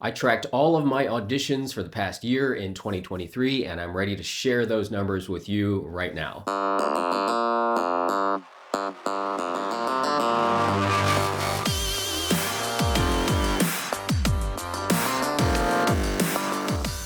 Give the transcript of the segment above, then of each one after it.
I tracked all of my auditions for the past year in 2023, and I'm ready to share those numbers with you right now.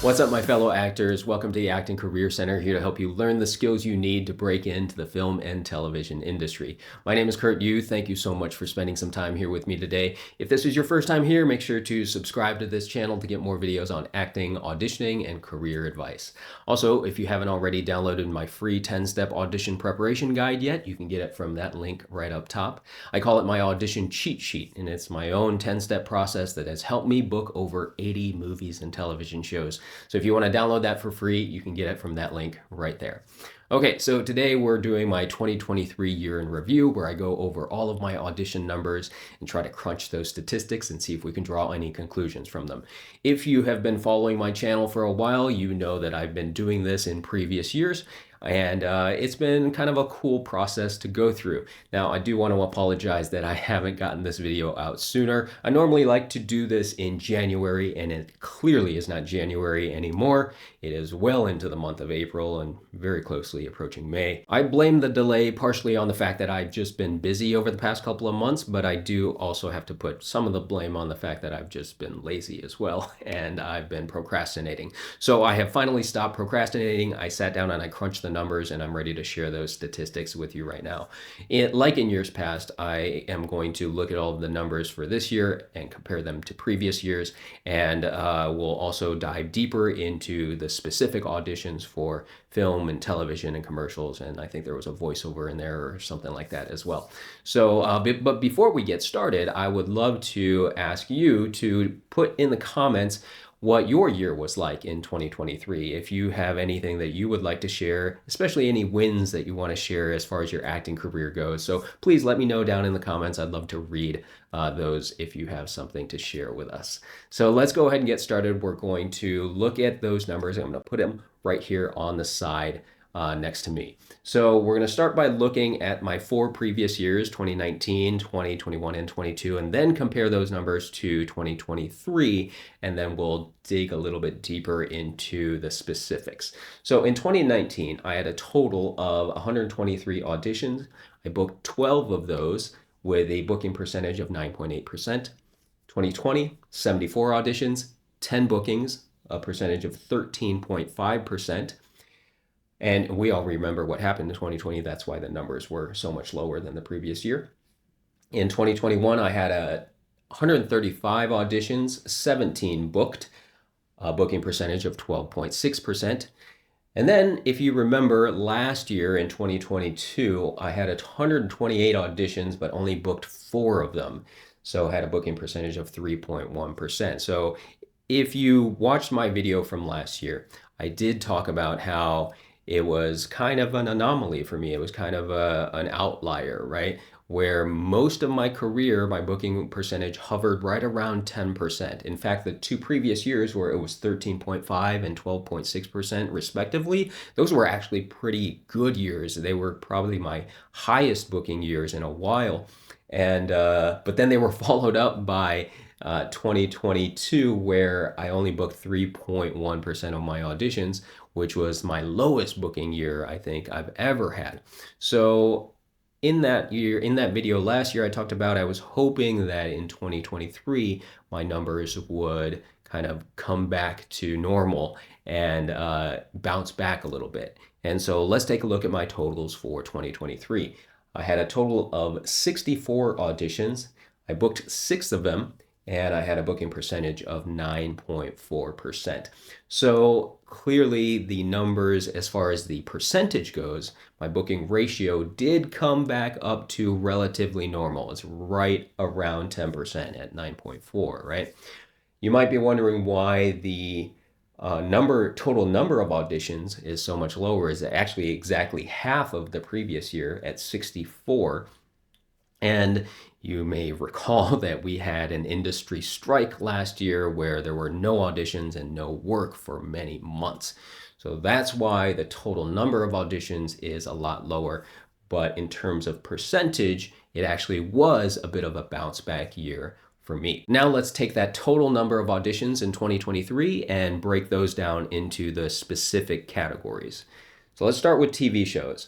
What's up, my fellow actors? Welcome to the Acting Career Center, here to help you learn the skills you need to break into the film and television industry. My name is Kurt Yu. Thank you so much for spending some time here with me today. If this is your first time here, make sure to subscribe to this channel to get more videos on acting, auditioning, and career advice. Also, if you haven't already downloaded my free 10-step audition preparation guide yet, you can get it from that link right up top. I call it my audition cheat sheet, and it's my own 10-step process that has helped me book over 80 movies and television shows. So if you want to download that for free, you can get it from that link right there. Okay, so today we're doing my 2023 year in review, where I go over all of my audition numbers and try to crunch those statistics and see if we can draw any conclusions from them. If you have been following my channel for a while, you know that I've been doing this in previous years, and it's been kind of a cool process to go through. Now, I do want to apologize that I haven't gotten this video out sooner. I normally like to do this in January, and it clearly is not January anymore. It is well into the month of April and very closely approaching May. I blame the delay partially on the fact that I've just been busy over the past couple of months, but I do also have to put some of the blame on the fact that I've just been lazy as well, and I've been procrastinating. So I have finally stopped procrastinating. I sat down and I crunched the numbers, and I'm ready to share those statistics with you right now. Like in years past, I am going to look at all of the numbers for this year and compare them to previous years, and we'll also dive deeper into the specific auditions for film and television and commercials, and I think there was a voiceover in there or something like that as well. So, but before we get started, I would love to ask you to put in the comments what your year was like in 2023. If you have anything that you would like to share, especially any wins that you want to share as far as your acting career goes. So please let me know down in the comments. I'd love to read those if you have something to share with us. So let's go ahead and get started. We're going to look at those numbers. I'm going to put them right here on the side next to me. So we're going to start by looking at my 4 previous years, 2019, 2021, and 22, and then compare those numbers to 2023, and then we'll dig a little bit deeper into the specifics. So in 2019, I had a total of 123 auditions. I booked 12 of those with a booking percentage of 9.8%. 2020, 74 auditions, 10 bookings, a percentage of 13.5%. And we all remember what happened in 2020. That's why the numbers were so much lower than the previous year. In 2021, I had 135 auditions, 17 booked, a booking percentage of 12.6%. And then, if you remember, last year in 2022, I had 128 auditions, but only booked 4 of them. So I had a booking percentage of 3.1%. So if you watched my video from last year, I did talk about how it was kind of an anomaly for me. It was kind of an outlier, right? Where most of my career, my booking percentage hovered right around 10%. In fact, the 2 previous years where it was 13.5 and 12.6% respectively, those were actually pretty good years. They were probably my highest booking years in a while. And but then they were followed up by 2022, where I only booked 3.1% of my auditions, which was my lowest booking year I think I've ever had. So in that year, in that video last year, I talked about I was hoping that in 2023 my numbers would kind of come back to normal and bounce back a little bit. And so let's take a look at my totals for 2023. I had a total of 64 auditions. I booked 6 of them, and I had a booking percentage of 9.4%. So clearly the numbers, as far as the percentage goes, my booking ratio did come back up to relatively normal. It's right around 10% at 9.4, right? You might be wondering why the total number of auditions is so much lower. Is actually exactly half of the previous year at 64. And you may recall that we had an industry strike last year where there were no auditions and no work for many months. So that's why the total number of auditions is a lot lower. But in terms of percentage, it actually was a bit of a bounce back year for me. Now let's take that total number of auditions in 2023 and break those down into the specific categories. So let's start with TV shows.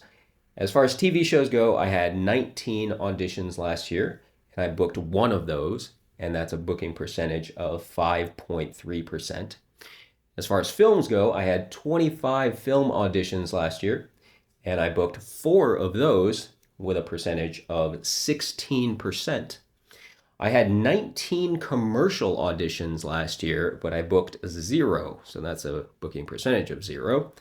As far as TV shows go, I had 19 auditions last year, and I booked one of those, and that's a booking percentage of 5.3%. As far as films go, I had 25 film auditions last year, and I booked 4 of those with a percentage of 16%. I had 19 commercial auditions last year, but I booked 0, so that's a booking percentage of 0.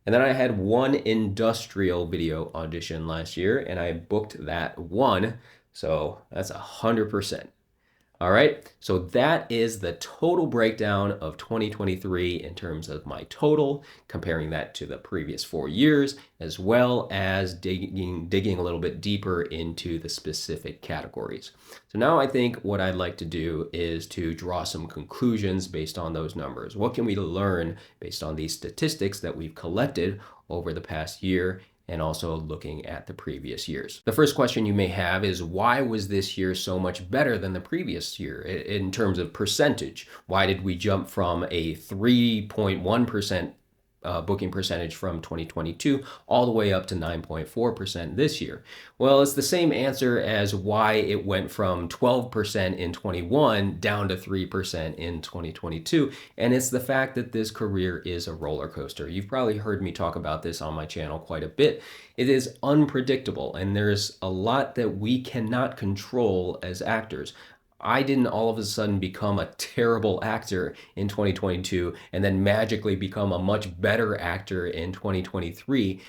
And then I had 1 industrial video audition last year, and I booked that 1, so that's 100%. All right, so that is the total breakdown of 2023 in terms of my total, comparing that to the previous 4 years, as well as digging a little bit deeper into the specific categories. So now I think what I'd like to do is to draw some conclusions based on those numbers. What can we learn based on these statistics that we've collected over the past year, and also looking at the previous years? The first question you may have is, why was this year so much better than the previous year in terms of percentage? Why did we jump from a 3.1% booking percentage from 2022 all the way up to 9.4% this year? Well, it's the same answer as why it went from 12% in 21 down to 3% in 2022. And it's the fact that this career is a roller coaster. You've probably heard me talk about this on my channel quite a bit. It is unpredictable, and there's a lot that we cannot control as actors. I didn't all of a sudden become a terrible actor in 2022 and then magically become a much better actor in 2023.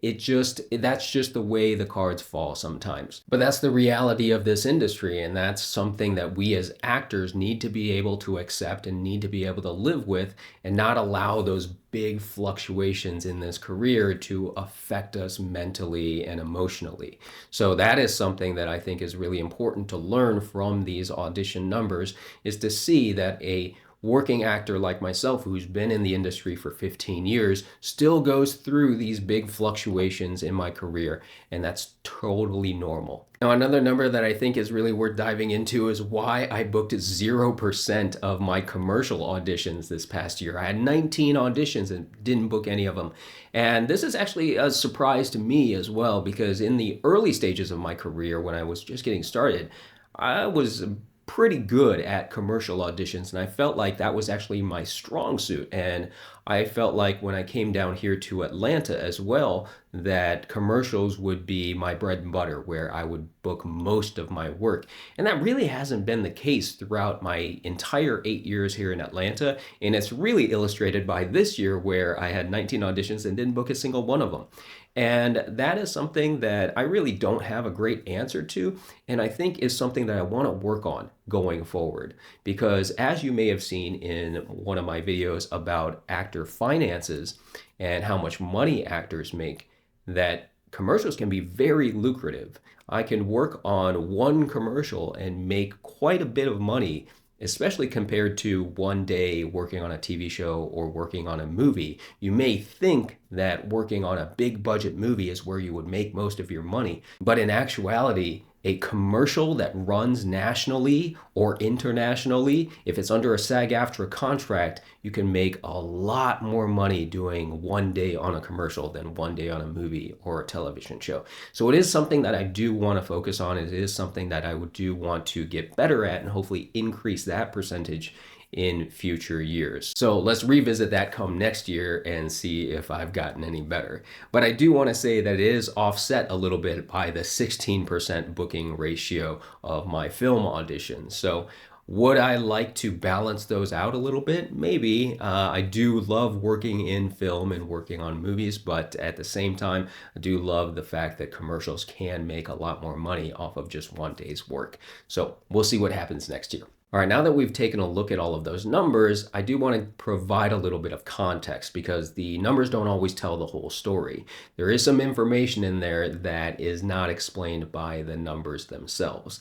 That's just the way the cards fall sometimes. But that's the reality of this industry, and that's something that we as actors need to be able to accept and need to be able to live with, and not allow those big fluctuations in this career to affect us mentally and emotionally. So that is something that I think is really important to learn from these audition numbers, is to see that a working actor like myself, who's been in the industry for 15 years, still goes through these big fluctuations in my career, and that's totally normal. Now, another number that I think is really worth diving into is why I booked 0% of my commercial auditions this past year. I had 19 auditions and didn't book any of them. And this is actually a surprise to me as well, because in the early stages of my career, when I was just getting started, I was pretty good at commercial auditions, and I felt like that was actually my strong suit. And I felt like when I came down here to Atlanta as well, that commercials would be my bread and butter, where I would book most of my work. And that really hasn't been the case throughout my entire 8 years here in Atlanta. And it's really illustrated by this year, where I had 19 auditions and didn't book a single one of them. And that is something that I really don't have a great answer to, and I think is something that I want to work on going forward. Because as you may have seen in one of my videos about actor finances and how much money actors make, that commercials can be very lucrative. I can work on one commercial and make quite a bit of money, especially compared to one day working on a TV show or working on a movie. You may think that working on a big budget movie is where you would make most of your money, but in actuality, a commercial that runs nationally or internationally, if it's under a SAG-AFTRA contract, you can make a lot more money doing one day on a commercial than one day on a movie or a television show. So it is something that I do want to focus on. It is something that I do want to get better at and hopefully increase that percentage in future years. So let's revisit that come next year and see if I've gotten any better. But I do want to say that it is offset a little bit by the 16% booking ratio of my film auditions. So would I like to balance those out a little bit? Maybe. I do love working in film and working on movies, but at the same time, I do love the fact that commercials can make a lot more money off of just one day's work. So we'll see what happens next year. All right, now that we've taken a look at all of those numbers, I do want to provide a little bit of context, because the numbers don't always tell the whole story. There is some information in there that is not explained by the numbers themselves.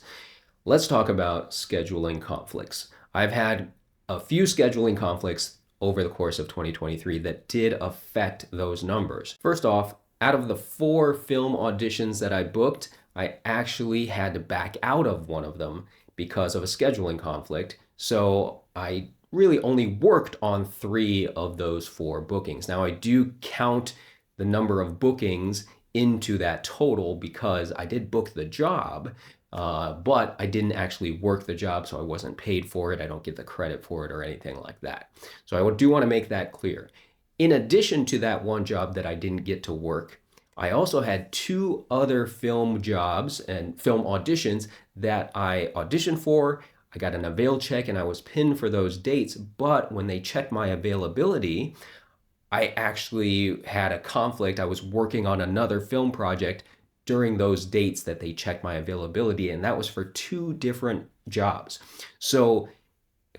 Let's talk about scheduling conflicts. I've had a few scheduling conflicts over the course of 2023 that did affect those numbers. First off, out of the 4 film auditions that I booked, I actually had to back out of one of them because of a scheduling conflict. So I really only worked on 3 of those 4 bookings. Now I do count the number of bookings into that total because I did book the job, but I didn't actually work the job, so I wasn't paid for it. I don't get the credit for it or anything like that. So I do want to make that clear. In addition to that one job that I didn't get to work, I also had 2 other film jobs and film auditions that I auditioned for. I got an avail check and I was pinned for those dates, but when they checked my availability, I actually had a conflict. I was working on another film project during those dates that they checked my availability, and that was for 2 different jobs. So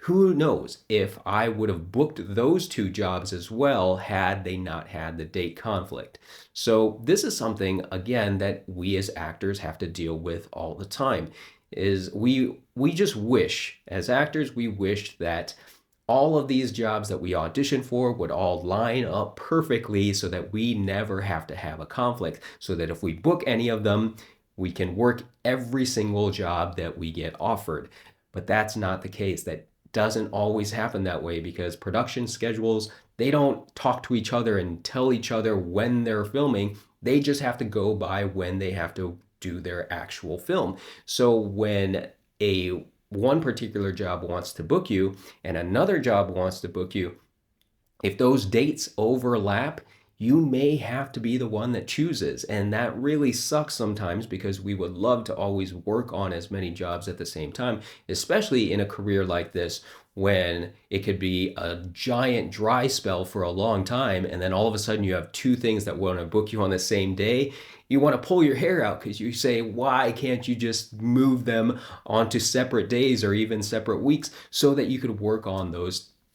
who knows if I would have booked those 2 jobs as well had they not had the date conflict. So this is something, again, that we as actors have to deal with all the time. Is we just wish, as actors, we wish that all of these jobs that we audition for would all line up perfectly so that we never have to have a conflict, so that if we book any of them, we can work every single job that we get offered. But that's not the case. That doesn't always happen that way because production schedules, they don't talk to each other and tell each other when they're filming. They just have to go by when they have to do their actual film. So when one particular job wants to book you and another job wants to book you, if those dates overlap, you may have to be the one that chooses. And that really sucks sometimes because we would love to always work on as many jobs at the same time, especially in a career like this when it could be a giant dry spell for a long time. And then all of a sudden you have 2 things that want to book you on the same day. You want to pull your hair out because you say, why can't you just move them onto separate days or even separate weeks so that you could work on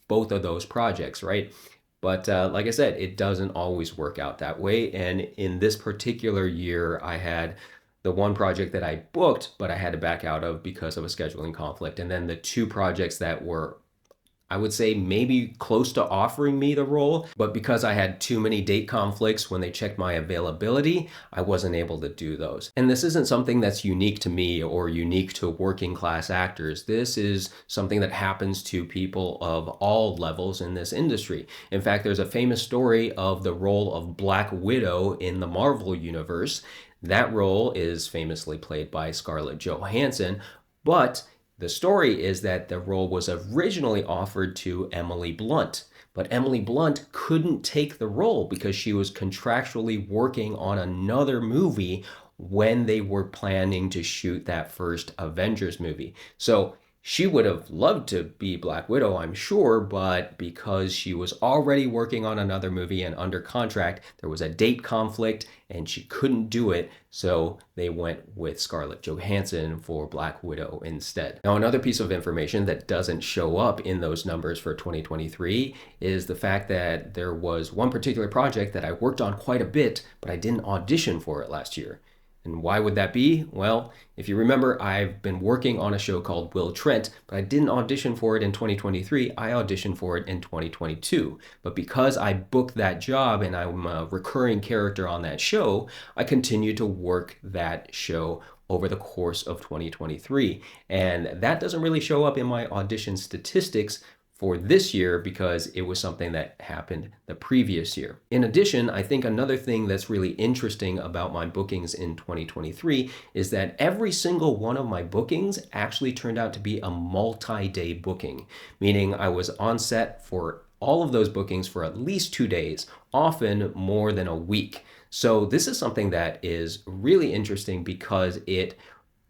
both of those projects, right? But like I said, it doesn't always work out that way. And in this particular year, I had the one project that I booked, but I had to back out of because of a scheduling conflict. And then the 2 projects that were, I would say, maybe close to offering me the role, but because I had too many date conflicts when they checked my availability, I wasn't able to do those. And this isn't something that's unique to me or unique to working class actors. This is something that happens to people of all levels in this industry. In fact, there's a famous story of the role of Black Widow in the Marvel Universe. That role is famously played by Scarlett Johansson, but the story is that the role was originally offered to Emily Blunt, but Emily Blunt couldn't take the role because she was contractually working on another movie when they were planning to shoot that first Avengers movie. So she would have loved to be Black Widow, I'm sure, but because she was already working on another movie and under contract, there was a date conflict and she couldn't do it, so they went with Scarlett Johansson for Black Widow instead. Now, another piece of information that doesn't show up in those numbers for 2023 is the fact that there was one particular project that I worked on quite a bit, but I didn't audition for it last year. And why would that be? Well, if you remember, I've been working on a show called Will Trent, but I didn't audition for it in 2023. I auditioned for it in 2022. But because I booked that job and I'm a recurring character on that show, I continued to work that show over the course of 2023. And that doesn't really show up in my audition statistics for this year because it was something that happened the previous year. In addition, I think another thing that's really interesting about my bookings in 2023 is that every single one of my bookings actually turned out to be a multi-day booking, meaning I was on set for all of those bookings for at least 2 days, often more than a week. So this is something that is really interesting because it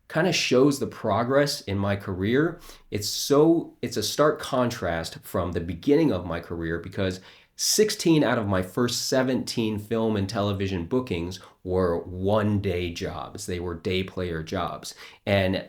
kind of shows the progress in my career. It's a stark contrast from the beginning of my career because 16 out of my first 17 film and television bookings were 1-day jobs. They were day player jobs. And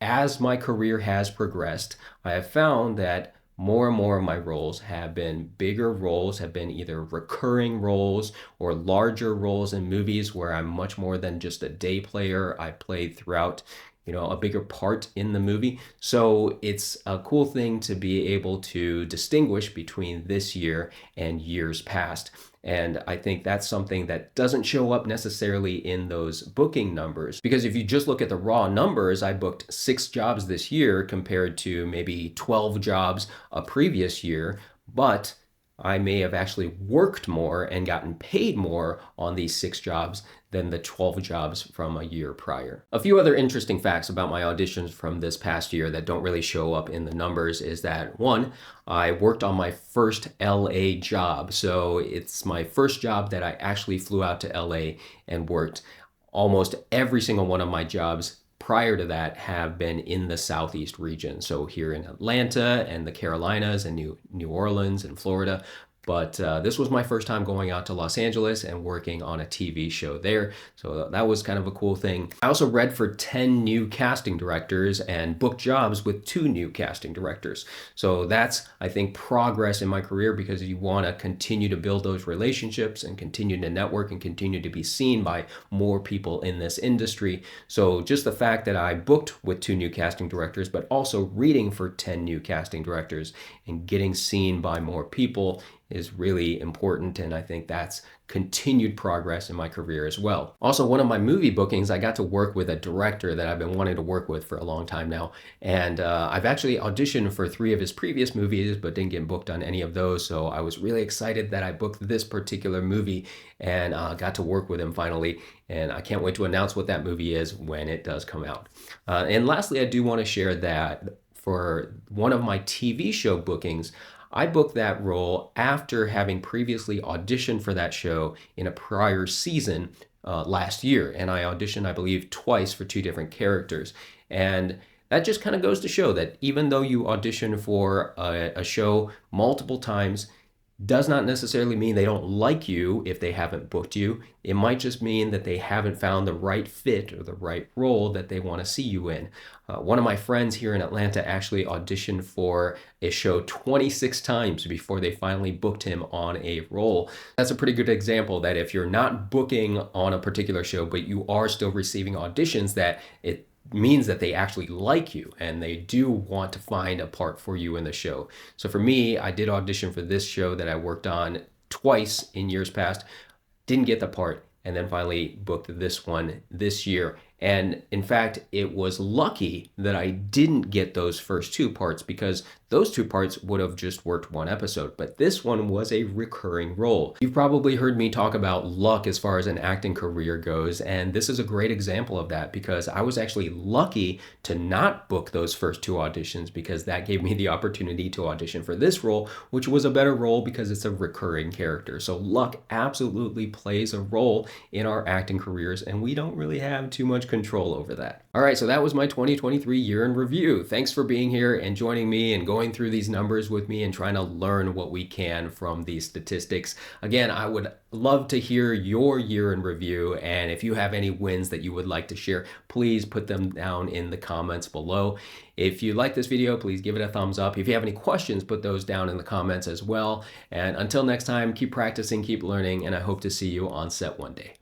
as my career has progressed, I have found that more and more of my roles have been bigger roles, have been either recurring roles or larger roles in movies where I'm much more than just a day player. I played throughout a bigger part in the movie. So it's a cool thing to be able to distinguish between this year and years past. And I think that's something that doesn't show up necessarily in those booking numbers. Because if you just look at the raw numbers, I booked 6 jobs this year compared to maybe 12 jobs a previous year. But I may have actually worked more and gotten paid more on these 6 jobs than the 12 jobs from a year prior. A few other interesting facts about my auditions from this past year that don't really show up in the numbers is that, one, I worked on my first LA job. So it's my first job that I actually flew out to LA and worked. Almost every single one of my jobs prior to that have been in the Southeast region. So here in Atlanta and the Carolinas and New Orleans and Florida. But this was my first time going out to Los Angeles and working on a TV show there. So that was kind of a cool thing. I also read for 10 new casting directors and booked jobs with 2 new casting directors. So that's, I think, progress in my career, because you want to continue to build those relationships and continue to network and continue to be seen by more people in this industry. So just the fact that I booked with 2 new casting directors, but also reading for 10 new casting directors and getting seen by more people is really important, and I think that's continued progress in my career as well. Also, one of my movie bookings, I got to work with a director that I've been wanting to work with for a long time now, and I've actually auditioned for 3 of his previous movies but didn't get booked on any of those, so I was really excited that I booked this particular movie and got to work with him finally, and I can't wait to announce what that movie is when it does come out. And lastly, I do want to share that for one of my TV show bookings, I booked that role after having previously auditioned for that show in a prior season last year. And I auditioned, I believe, twice for 2 different characters. And that just kind of goes to show that even though you audition for a show multiple times, does not necessarily mean they don't like you if they haven't booked you. It might just mean that they haven't found the right fit or the right role that they want to see you in. One of my friends here in Atlanta actually auditioned for a show 26 times before they finally booked him on a role. That's a pretty good example that if you're not booking on a particular show, but you are still receiving auditions, that it means that they actually like you and they do want to find a part for you in the show. So for me, I did audition for this show that I worked on twice in years past, didn't get the part, and then finally booked this one this year. And in fact, it was lucky that I didn't get those first 2 parts, because those 2 parts would have just worked 1 episode, but this one was a recurring role. You've probably heard me talk about luck as far as an acting career goes, and this is a great example of that, because I was actually lucky to not book those first 2 auditions, because that gave me the opportunity to audition for this role, which was a better role because it's a recurring character. So luck absolutely plays a role in our acting careers, and we don't really have too much control over that. All right, so that was my 2023 year in review. Thanks for being here and joining me and going through these numbers with me and trying to learn what we can from these statistics. Again, I would love to hear your year in review, and if you have any wins that you would like to share, please put them down in the comments below. If you like this video, please give it a thumbs up. If you have any questions, put those down in the comments as well. And until next time, keep practicing, keep learning, and I hope to see you on set one day.